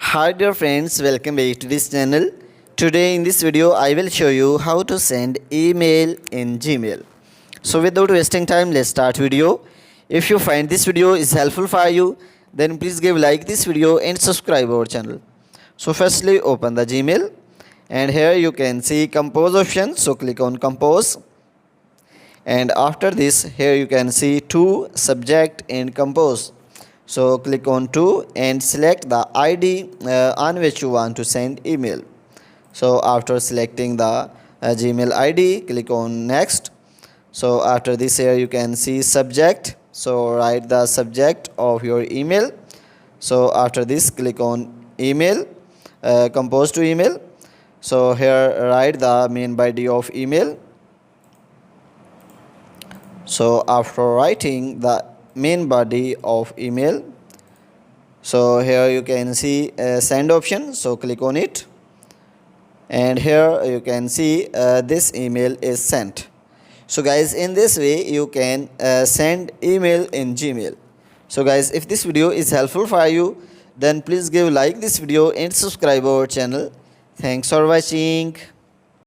Hi dear friends, welcome back to this channel. Today in this video I will show you how to send email in Gmail. So without wasting time, let's start video. If you find this video is helpful for you, then please give like this video and subscribe our channel. So firstly open the Gmail and here you can see compose option. So click on compose, and after this here you can see to, subject and compose. So click on to and select the ID on which you want to send email. So after selecting the Gmail ID, click on next. So after this here you can see subject. So write the subject of your email. So after this click on email, compose to email. So here write the main body of email. So after writing the main body of email, so here you can see send option. So click on it, and here you can see this email is sent. So guys, in this way you can send email in Gmail. So guys, if this video is helpful for you, then please give like this video and subscribe our channel. Thanks for watching.